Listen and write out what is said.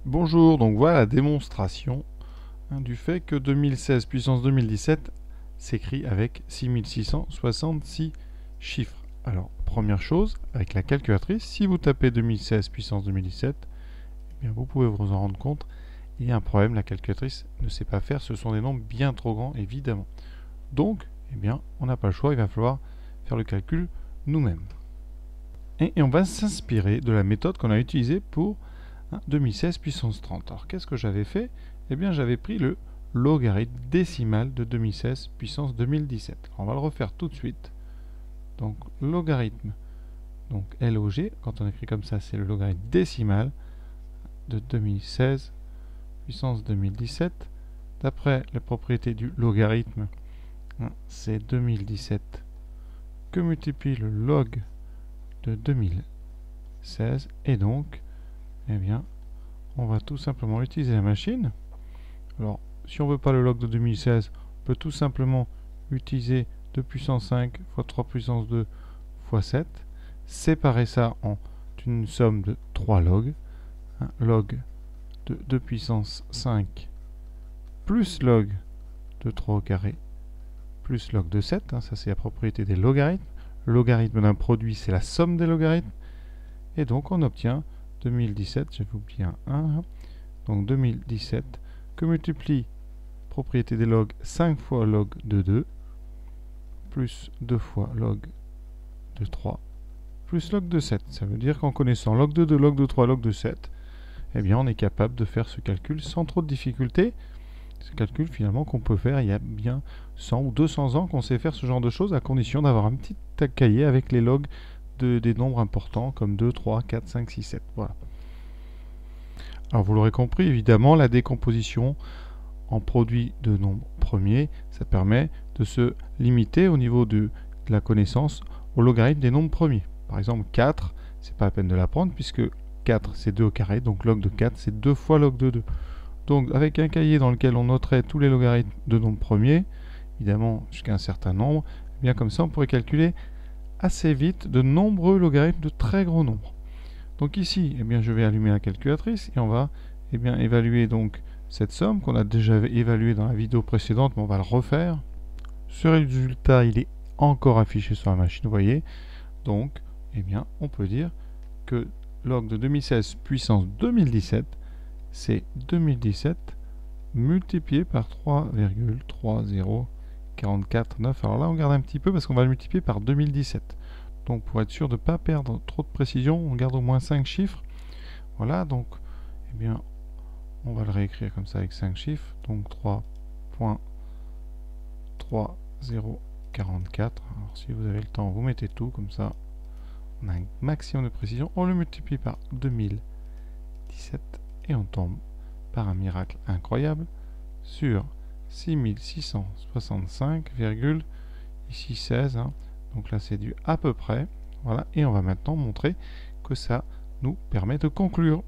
Bonjour, donc voilà la démonstration du fait que 2016 puissance 2017 s'écrit avec 6666 chiffres. Alors, première chose, avec la calculatrice, si vous tapez 2016 puissance 2017, eh bien vous pouvez vous en rendre compte, il y a un problème, la calculatrice ne sait pas faire, ce sont des nombres bien trop grands évidemment. Donc, eh bien, on n'a pas le choix, il va falloir faire le calcul nous-mêmes. Et on va s'inspirer de la méthode qu'on a utilisée pour 2016 puissance 30. Alors qu'est-ce que j'avais fait? Eh bien j'avais pris le logarithme décimal de 2016 puissance 2017. Alors, on va le refaire tout de suite. Donc logarithme, donc LOG, quand on écrit comme ça, c'est le logarithme décimal de 2016 puissance 2017. D'après les propriétés du logarithme, c'est 2017 que multiplie le log de 2016 et donc eh bien, on va tout simplement utiliser la machine. Alors, si on ne veut pas le log de 2016, on peut tout simplement utiliser 2 puissance 5 fois 3 puissance 2 fois 7. Séparer ça en une somme de 3 logs. Log de 2 puissance 5 plus log de 3 au carré plus log de 7. Ça, c'est la propriété des logarithmes. Le logarithme d'un produit, c'est la somme des logarithmes. Et donc, on obtient 2017, j'avais oublié un 1, donc 2017, que multiplie propriété des logs 5 fois log de 2, plus 2 fois log de 3, plus log de 7. Ça veut dire qu'en connaissant log de 2, log de 3, log de 7, eh bien on est capable de faire ce calcul sans trop de difficulté. Ce calcul finalement qu'on peut faire il y a bien 100 ou 200 ans qu'on sait faire ce genre de choses à condition d'avoir un petit cahier avec les logs des nombres importants comme 2, 3, 4, 5, 6, 7. Voilà. Alors vous l'aurez compris, évidemment, la décomposition en produits de nombres premiers, ça permet de se limiter au niveau de la connaissance au logarithme des nombres premiers. Par exemple, 4, c'est pas la peine de l'apprendre puisque 4 c'est 2 au carré, donc log de 4 c'est 2 fois log de 2. Donc avec un cahier dans lequel on noterait tous les logarithmes de nombres premiers, évidemment jusqu'à un certain nombre, eh bien comme ça on pourrait calculer assez vite de nombreux logarithmes de très gros nombres. Donc ici, eh bien, je vais allumer la calculatrice et on va évaluer donc cette somme qu'on a déjà évaluée dans la vidéo précédente, mais on va le refaire. Ce résultat, il est encore affiché sur la machine, vous voyez. Donc, eh bien, on peut dire que log de 2016 puissance 2017, c'est 2017 multiplié par 3,30449. Alors là, on garde un petit peu parce qu'on va le multiplier par 2017. Donc pour être sûr de ne pas perdre trop de précision, on garde au moins 5 chiffres. Voilà, donc eh bien, on va le réécrire comme ça avec 5 chiffres. Donc 3.3044. Alors si vous avez le temps, vous mettez tout comme ça. On a un maximum de précision. On le multiplie par 2017 et on tombe par un miracle incroyable sur 6665, ici 16. Donc là c'est du à peu près. Voilà, et on va maintenant montrer que ça nous permet de conclure.